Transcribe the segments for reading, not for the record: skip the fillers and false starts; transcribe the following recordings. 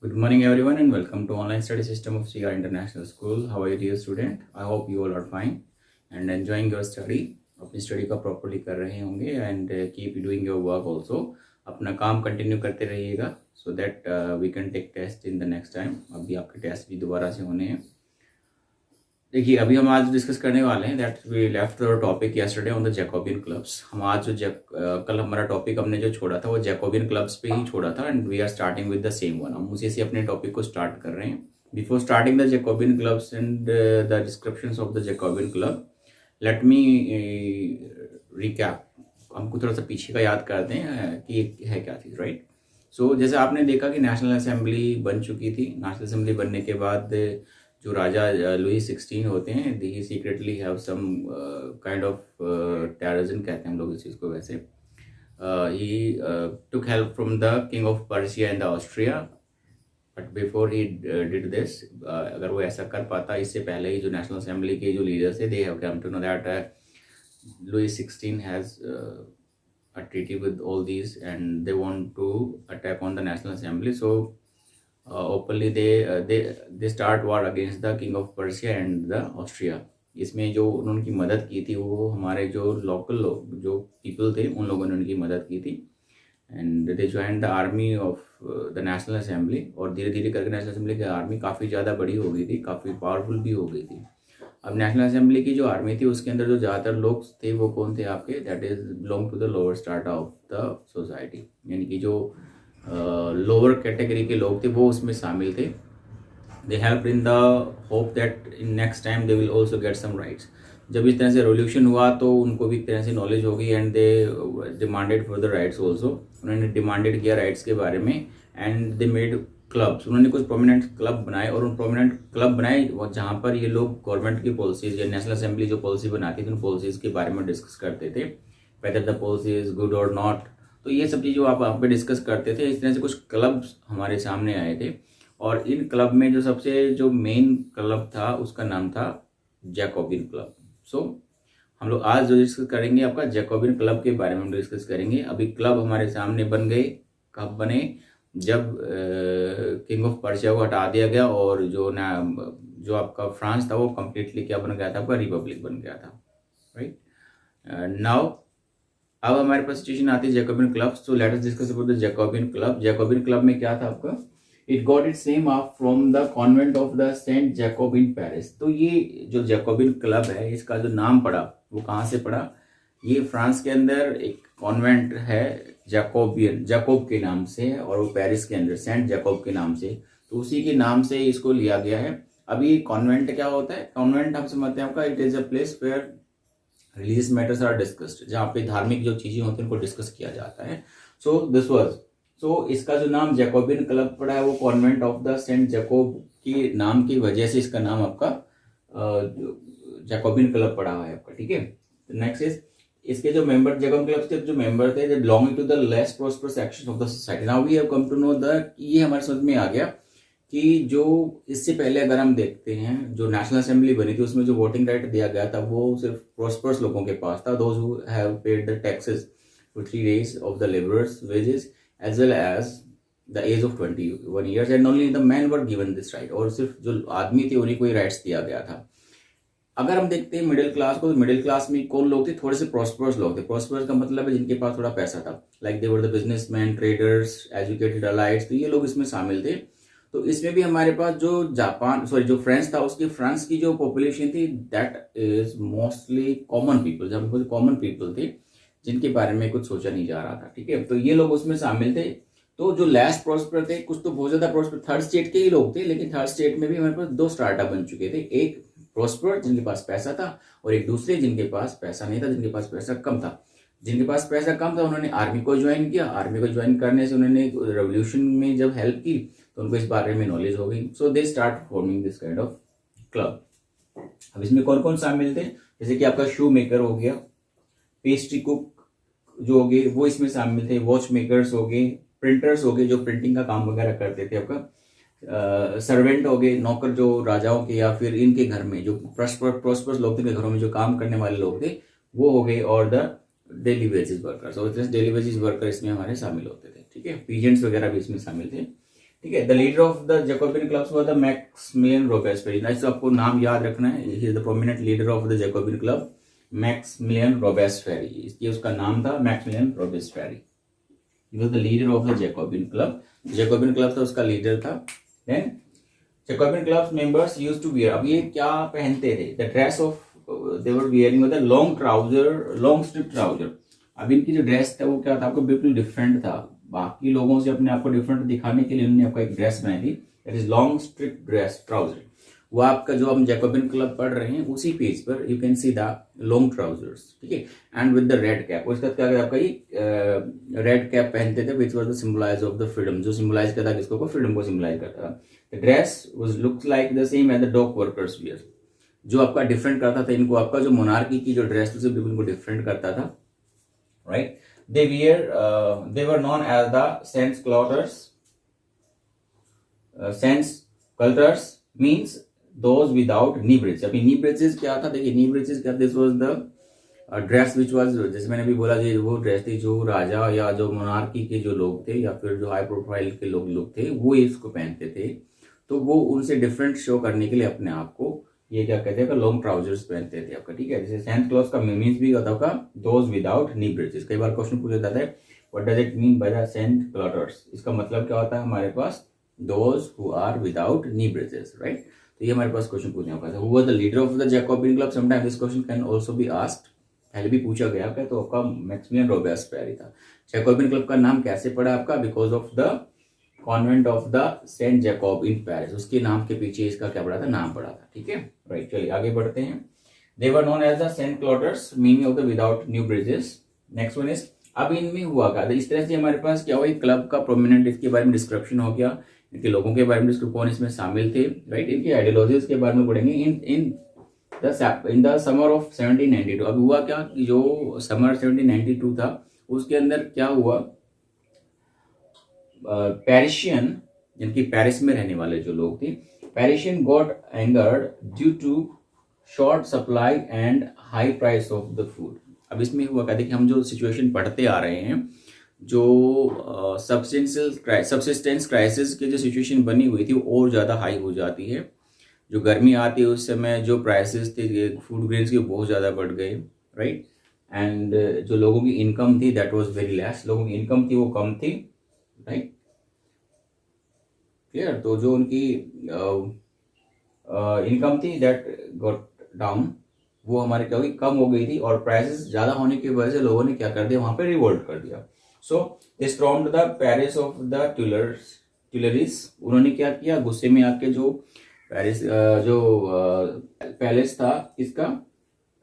Good morning, everyone, and welcome to online study system of CR International School. How are you, dear student? I hope you all are fine and enjoying your study. अपनी study का properly कर रहे होंगे and keep doing your work also. अपना काम continue करते रहिएगा so that we can take test in the next time. अभी आपके टेस्ट भी दोबारा से होने हैं. देखिए, अभी हम आज डिस्कस करने वाले हैं that we left the topic yesterday on the Jacobin clubs. हम आज कल हमारा टॉपिक हमने जो छोड़ा था वो जैकोबियन क्लब्स पे ही छोड़ा था and we are starting with the same one. हम उसी से अपने टॉपिक को स्टार्ट कर रहे हैं. Before starting the Jacobin clubs and the descriptions of the Jacobin club, let me recap. हमको थोड़ा सा पीछे का याद करते हैं कि है क्या चीज़, राइट. सो जैसे आपने देखा कि नेशनल असेंबली बन चुकी थी. नेशनल असेंबली बनने के बाद जो राजा लुई 16 होते हैं, he secretly have some kind of terrorism कहते हैं हम लोग इस चीज़ को. वैसे ही took help from the king of Persia and the Austria, but before he did this, अगर वो ऐसा कर पाता इससे पहले ही जो नेशनल असेंबली के जो लीडर्स थे, they have come to know that Louis 16 has a treaty with all these and they want to attack on the national assembly. So openly they start war against the king of Persia and the Austria. इसमें जो उन्होंने मदद की थी वो हमारे जो local लोग जो पीपल थे उन लोगों ने उनकी मदद की थी and they join the army of the national assembly. और धीरे धीरे करके नेशनल असेंबली की आर्मी काफ़ी ज़्यादा बड़ी हो गई थी, काफ़ी पावरफुल भी हो गई थी. अब नेशनल असेंबली की जो आर्मी थी उसके अंदर जो ज़्यादातर लोग थे वो कौन थे आपके, that is belong to the lower strata of the society. यानी कि जो लोअर कैटेगरी के लोग थे वो उसमें शामिल थे. They help in the hope that in next time they will also get some rights. जब इस तरह से रेवोल्यूशन हुआ तो उनको भी एक तरह से नॉलेज हो गई and they demanded for the rights also. उन्होंने डिमांडेड किया राइट्स के बारे में एंड दे मेड क्लब्स. उन्होंने कुछ प्रोमिनेंट क्लब बनाए और उन प्रोमिनेंट क्लब बनाए जहाँ पर ये लोग गवर्नमेंट की पॉलिसीज या नेशनल असेंबली जो पॉलिसी बनाती थी उन पॉलिसीज के बारे में डिस्कस करते थे, whether the policy is good और नॉट. तो ये सब चीज़ जो आप वहाँ पे डिस्कस करते थे. इस तरह से कुछ क्लब्स हमारे सामने आए थे और इन क्लब में जो सबसे जो मेन क्लब था उसका नाम था जैकोबियन क्लब. सो हम लोग आज जो डिस्कस करेंगे आपका जैकोबियन क्लब के बारे में हम डिस्कस करेंगे. अभी क्लब हमारे सामने बन गए. कब बने? जब किंग ऑफ पर्शिया को हटा दिया गया और जो आपका फ्रांस था वो कम्प्लीटली क्या बन गया था, आपका रिपब्लिक बन गया था, राइट. नाउ अब हमारे पास सिचुएशन आती है Jacobin club. So let us discuss about the Jacobin club. Jacobin club में क्या था आपका, it got its name of from the convent of the Saint Jacob in Paris. तो ये जो जैकोबियन क्लब है इसका जो नाम पड़ा वो कहाँ से पड़ा, ये फ्रांस के अंदर एक कॉन्वेंट है जैकोब के नाम से और वो पेरिस के अंदर सेंट जैकोब के नाम से, तो उसी के नाम से इसको लिया गया है. अभी कॉन्वेंट क्या होता है? कॉन्वेंट हम समझते हैं आपका it is a place where religious matters are discussed, जहाँ पे धार्मिक जो चीजें होती हैं उनको डिस्कस किया जाता है. सो दिस वाज, सो इसका जो नाम जैकोबियन क्लब पड़ा है वो convent of the Saint Jacob की नाम की वजह से इसका नाम आपका जैकोबियन क्लब पड़ा हुआ है आपका, ठीक है. नेक्स्ट इज इसके जो मेंबर जैकोबियन क्लब के जो मेंबर थे, they belonging to the less prosperous section of the society. Now we have come to know the, ये हमारे समझ में आ गया कि जो इससे पहले अगर हम देखते हैं जो नेशनल असेंबली बनी थी उसमें जो वोटिंग राइट दिया गया था वो सिर्फ प्रॉस्परस लोगों के पास था, those who have paid the taxes for 3 days of the labourers wages as well as the age of 21 years and only the man were given this right. और सिर्फ जो आदमी थे उन्हीं को ही राइट्स दिया गया था. अगर हम देखते हैं मिडिल क्लास को, तो मिडिल क्लास में कौन लोग थे, थोड़े से प्रॉस्परस लोग थे. प्रॉस्परस का मतलब है जिनके पास थोड़ा पैसा था, like they were the businessman, traders, educated elites, तो ये लोग इसमें शामिल थे. तो इसमें भी हमारे पास जो जो फ्रांस था उसकी फ्रांस की जो पॉपुलेशन थी that is mostly common people, जब कॉमन पीपल थे जिनके बारे में कुछ सोचा नहीं जा रहा था, ठीक है. तो ये लोग उसमें शामिल थे. तो जो लेस प्रॉस्पर थे, कुछ तो बहुत ज्यादा प्रॉस्पर थर्ड स्टेट के ही लोग थे, लेकिन थर्ड स्टेट में भी हमारे पास 2 स्टार्टा बन चुके थे. एक प्रॉस्पर जिनके पास पैसा था और एक दूसरे जिनके पास पैसा नहीं था, जिनके पास पैसा कम था. जिनके पास पैसा कम था उन्होंने आर्मी को ज्वाइन किया. आर्मी को ज्वाइन करने से उन्होंने रेवोल्यूशन में जब हेल्प की तो उनको इस बारे में नॉलेज हो गई. So they start forming this kind of club. अब इसमें कौन कौन शामिल थे, जैसे कि आपका शू मेकर हो गया, पेस्ट्री कुक जो हो गए वो इसमें शामिल थे, वॉच मेकर्स हो गए, प्रिंटर्स हो गए जो प्रिंटिंग का काम वगैरह करते थे आपका, सर्वेंट हो गए, नौकर जो राजाओं के या फिर इनके घर में जो प्रॉस्परस लोग थे, घरों में जो काम करने वाले लोग थे वो हो गए, और द डेली वेजेस वर्कर्स. और डेली वेजेस वर्कर इसमें हमारे शामिल होते थे, ठीक है. पीजेंट्स वगैरह भी इसमें शामिल थे, ठीक है। The leader of the Jacobin clubs was the Maximilian Robespierre. इसको आपको नाम याद रखना है, he is the prominent leader of the Jacobin club, Maximilian Robespierre. इसलिए उसका नाम था Maximilian Robespierre. He was the leader of the Jacobin club. Jacobin club था, उसका लीडर था। Then Jacobin clubs members used to wear, अब ये क्या पहनते थे, the dress of they were wearing the long trouser, long strip trouser. अब इनकी जो ड्रेस था वो क्या था, आपको बिल्कुल डिफरेंट था, बाकी लोगों से अपने आप को डिफरेंट दिखाने के लिए उन्होंने आपको एक ड्रेस बनाई थी, that is long strip dress trouser. वो आपका जो हम जैकोबिन क्लब पढ़ रहे हैं उसी पेज पर you can see the long trousers, ठीक है, and with the red cap. उसके बाद क्या आपका ये रेड कैप पहनते थे, which was the symbolize of the freedom, जो सिंबलाइज करता था किसको, फ्रीडम को सिंबलाइज करता था। The dress was looks like the same as the dock workers wear. जो आपका डिफरेंट करता था इनको, आपका जो मोनार्की की जो ड्रेस थी उसे बिल्कुल इनको डिफरेंट करता था, right. they were known as the sans culottes. Sans culottes means those without knee breeches। अभी knee breeches क्या था, देखिए knee breeches क्या, this was the dress which was, जैसे मैंने अभी बोला जी, वो ड्रेस थी जो राजा या जो मोनार्की के जो लोग थे या फिर जो हाई प्रोफाइल के लोग थे वो इसको पहनते थे। तो वो उनसे डिफरेंट शो करने के लिए अपने आप को ये क्या कहते हैं, लॉन्ग ट्राउजर्स पहनते थे आपका, ठीक है। जैसे सैंड क्लॉथ का मीनिंग भी होता होगा दोज विदाउट नी ब्रेचेस। कई बार क्वेश्चन पूछा जाता है what does it mean by the sans culottes, इसका मतलब क्या होता है हमारे पास, those who are without knee breeches, right. तो ये हमारे पास क्वेश्चन पूछने होगा था, who was the leader of the Jacobin club. Sometime this question can also be asked, पहले भी पूछा गया क्या, तो आपका मैक्सिमिलियन रोबेस्पेरी था। जैकोबिन क्लब का नाम कैसे पड़ा आपका, because of the convent of the Saint Jacob in Paris, उसके नाम के पीछे इसका क्या पड़ा था, नाम पड़ा था, ठीक है, राइट। चलिए आगे बढ़ते हैं। They were known as the sans culottes, meaning of the without knee breeches. Next one is, अब इनमें हुआ क्या, इस तरह से हमारे पास क्या हुआ, क्लब का प्रोमिनेंट, इसके बारे में डिस्क्रिप्शन हो गया, इनके लोगों के बारे में, कौन इसमें शामिल थे, राइट। इनकी आइडियोलॉजीज के बारे में पढ़ेंगे इन द समर ऑफ 1792। अब हुआ क्या, जो समर 1792 था उसके अंदर क्या हुआ, पेरिशियन, जिनकी पेरिस में रहने वाले जो लोग थे, Parisian got angered due to short supply and high price of the food. अब इसमें हुआ कहते कि हम जो सिचुएशन पढ़ते आ रहे हैं, जो सब्सिस्टेंस क्राइसिस की जो सिचुएशन बनी हुई थी वो और ज़्यादा हाई हो जाती है। जो गर्मी आती है उस समय जो प्राइसेस थे फूड ग्रेन्स के बहुत ज़्यादा बढ़ गए, राइट। एंड जो लोगों की इनकम थी दैट वाज वेरी लेस, लोगों की इनकम थी वो कम थी, राइट, क्लियर। तो जो उनकी इनकम थी दैट गॉट डाउन, वो हमारे क्या हुई, कम हो गई थी, और प्राइसेस ज़्यादा होने की वजह से लोगों ने क्या कर दिया, वहाँ पे रिवोल्ट कर दिया। So they stormed the Paris of the Tuileries. उन्होंने क्या किया, गुस्से में आके जो पेरिस जो पैलेस था, इसका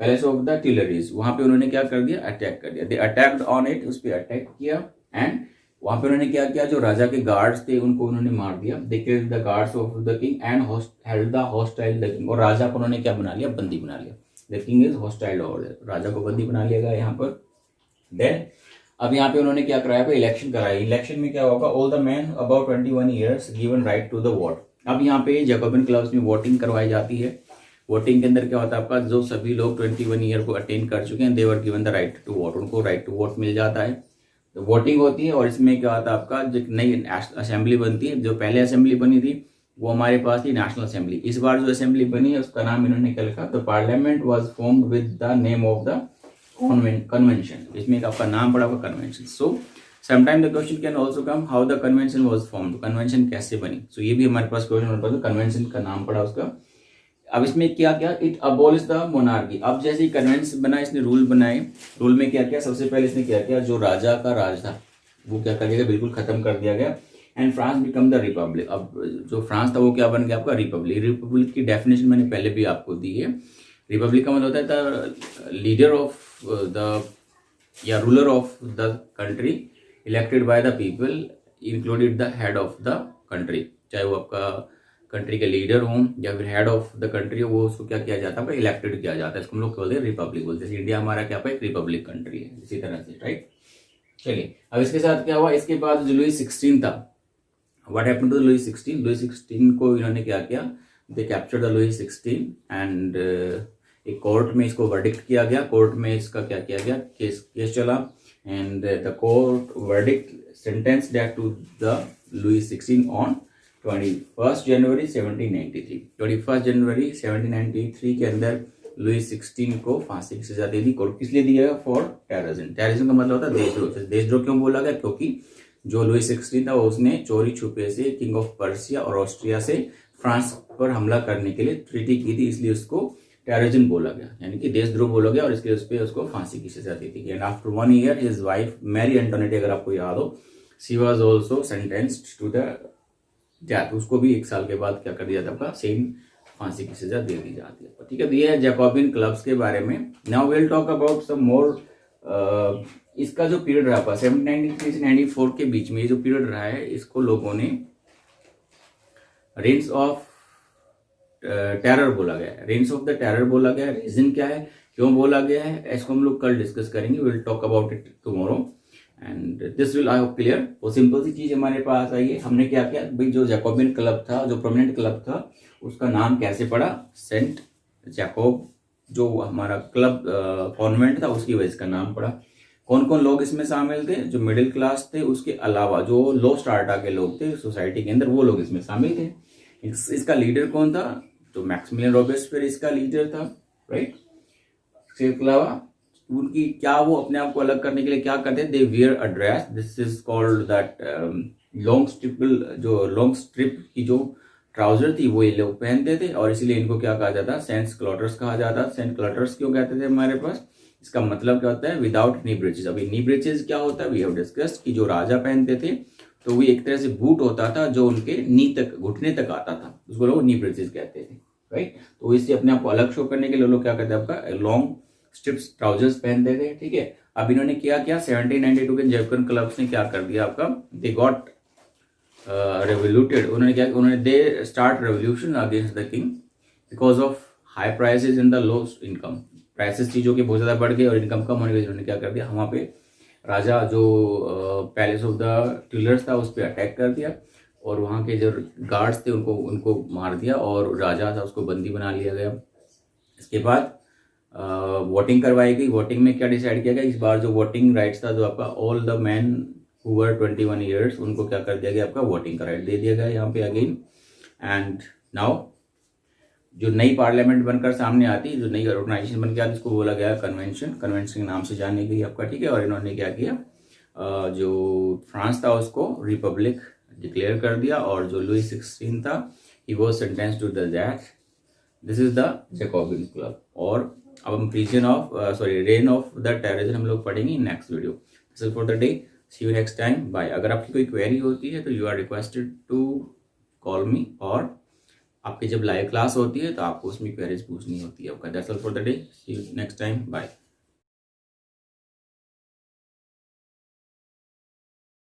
पैलेस ऑफ द ट्यूलरीज, वहाँ पे उन्होंने क्या कर दिया, अटैक कर दिया। दे अटैक्ड ऑन इट, उस पर अटैक किया, एंड वहां पे उन्होंने क्या किया, जो राजा के गार्ड्स थे उनको उन्होंने मार दिया। They killed the guards of the king and held the hostile the king. और राजा को उन्होंने क्या बना लिया, बंदी बना लिया। The king is hostile order, राजा को बंदी बना लिया गया यहाँ पर। देन अब यहाँ पे उन्होंने क्या कराया, इलेक्शन कराई। इलेक्शन में क्या होगा, all the man about 21 years given right to the vote. अब यहाँ पे जैकोबिन क्लब्स में वोटिंग करवाई जाती है। वोटिंग के अंदर क्या होता है आपका, जो सभी लोग 21 ईयर को अटेन कर चुके हैं, they were given the right to vote, उनको राइट टू वोट मिल जाता है। तो वोटिंग होती है, और इसमें क्या होता है आपका, जो नई असेंबली बनती है। जो पहले असेंबली बनी थी वो हमारे पास थी नेशनल असेंबली। इस बार जो असेंबली बनी है उसका नाम इन्होंने क्या लिखा, the parliament was formed with the name of the convention. इसमें आपका नाम पड़ा हुआ convention. So sometime the question can also come, how the convention was formed, convention कैसे बनी। सो ये भी हमारे पास क्वेश्चन होता है, कन्वेंशन का नाम पड़ा उसका। अब इसमें क्या क्या, इट अबॉलिश द मोनार्की। अब जैसे ही कन्वेंशन बना, इसने रूल बनाए। रूल में क्या किया, सबसे पहले इसने क्या किया, जो राजा का राज था वो क्या कर दिया गया, बिल्कुल खत्म कर दिया गया। And France become the Republic. अब जो फ्रांस था वो क्या बन गया आपका, रिपब्लिक। रिपब्लिक की डेफिनेशन मैंने पहले भी आपको दी है। रिपब्लिक का मतलब होता है द लीडर ऑफ द या ruler of the country elected by the people included the head of the country. चाहे वो आपका कंट्री के लीडर हों या फिर हेड ऑफ द कंट्री हो, वो उसको क्या किया जाता है, इलेक्टेड किया जाता है। इसको हम लोग बोलते हैं रिपब्लिक बोलते हैं। इंडिया हमारा क्या एक रिपब्लिक कंट्री है, इसी तरह से, राइट। चलिए अब इसके साथ क्या हुआ, इसके बाद जो लुई 16 था, what happened to Louis 16। Louis 16 को इन्होंने क्या किया, they captured the Louis 16 and एक कोर्ट में इसको वर्डिक्ट किया गया। कोर्ट में इसका क्या किया गया, केस चला, and the court verdict sentence that to the Louis 16 on 21 जनवरी 1793, 21 जनवरी 1793 के अंदर लुई 16 को फांसी की सजा दे दी। और किस लिए दिया? For terrorism. टेररिज्म का मतलब होता है देशद्रोह। देशद्रोह क्यों बोला गया? क्योंकि जो लुई 16 था उसने चोरी छुपे से किंग ऑफ पर्सिया और ऑस्ट्रिया से फ्रांस पर हमला करने के लिए ट्रीटी की थी, इसलिए उसको टेररिज्म बोला गया, यानी कि देशद्रोह बोला गया, और इसके उस पर उसको फांसी की सजा दी थी। And after 1 year his wife Marie Antoinette, अगर आपको याद हो, she was also sentenced to the death. उसको भी 1 साल के बाद क्या कर दिया था? आपका सेम फांसी की सजा दे दी जाती है। ठीक है, तो ये है जैकोबिन क्लब्स के बारे में। Now will talk about some more. इसका जो पीरियड रहा था 1793 से 94 के बीच में, ये जो पीरियड रहा है इसको लोगों ने रेन्स ऑफ टेरर बोला गया है। रेन्स ऑफ द टेरर बोला गया है। रीजन क्या है, क्यों बोला गया है, इसको हम लोग कल डिस्कस करेंगे। Will talk about it tomorrow and this will I hope clear. वो सिंपल सी चीज हमारे पास आई है। हमने क्या किया भाई, जो जैकोबिन क्लब था, जो प्रोमिनेंट क्लब था, उसका नाम कैसे पड़ा? Saint Jacob. जो हमारा क्लब कॉन्वेंट था उसकी वजह से नाम पड़ा। कौन कौन लोग इसमें शामिल थे? जो मिडिल क्लास थे, उसके अलावा जो लो स्टार्टा के लोग थे सोसाइटी के अंदर, वो लोग इसमें शामिल थे। इसका लीडर कौन था? तो मैक्सिमिलियन रॉबेस्पियर इसका लीडर था, राइट। इसके अलावा उनकी क्या, वो अपने आप को अलग करने के लिए क्या करते? They wear a dress, this is called that long strip की जो ट्राउजर थी वो ये लोग पहनते थे, और इसीलिए इनको क्या कहा जाता? सेंट क्लॉटर्स कहा जाता। सेंट क्लॉटर्स क्यों कहते थे हमारे पास? इसका मतलब क्या होता है? Without knee ब्रेचेस। अभी नी ब्रेचेस क्या होता है? वी हैव डिस्कस्ड कि जो राजा पहनते थे तो वो एक तरह से बूट होता था जो उनके नी तक, घुटने तक आता था, उसको लोग नी ब्रेचेस कहते थे, राइट। तो इससे अपने आप को अलग शो करने के लिए लोग क्या करते हैं? आपका लॉन्ग स्ट्रिप्स ट्राउजर्स पहनते थे, ठीक है। अब इन्होंने क्या किया? 1792 के जैकोबिन क्लब्स ने क्या कर दिया? आपका दे गॉट रेवोल्यूटेड। उन्होंने क्या? उन्होंने they start revolution against the king because of high prices in the low income. Prices चीजों के बहुत ज्यादा बढ़ गए और इनकम कम होने की वजह से उन्होंने क्या कर दिया? वहां पे राजा जो पैलेस ऑफ द ट्यूलर्स था उस पर अटैक कर दिया, और वहाँ के जो गार्ड्स थे उनको मार दिया, और राजा था उसको बंदी बना लिया गया। इसके बाद वोटिंग करवाई गई। वोटिंग में क्या डिसाइड किया गया? इस बार जो वोटिंग राइट्स था, जो आपका all the man who were 21 years, उनको क्या कर दिया गया? आपका वोटिंग का राइट दे दिया गया यहाँ पे अगेन। एंड नाउ जो नई पार्लियामेंट बनकर सामने आती, जो नई ऑर्गेनाइजेशन बन के आती, इसको बोला गया कन्वेंशन। कन्वेंशन के नाम से जानी गई आपका, ठीक है। और इन्होंने क्या किया? जो फ्रांस था उसको रिपब्लिक डिक्लेयर कर दिया, और जो लुई 16 था he was sentenced to the death. This is the Jacobin club. और अब हम रेन ऑफ द टेररिज्म हम लोग पढ़ेंगे next video. This is for the day, see you next time, bye. अगर आपकी कोई क्वेरी होती है तो you are requested to call me, और आपकी जब लाइव क्लास होती है तो आपको उसमें क्वेरीज पूछनी होती है। That's all for the day, see you next time, bye.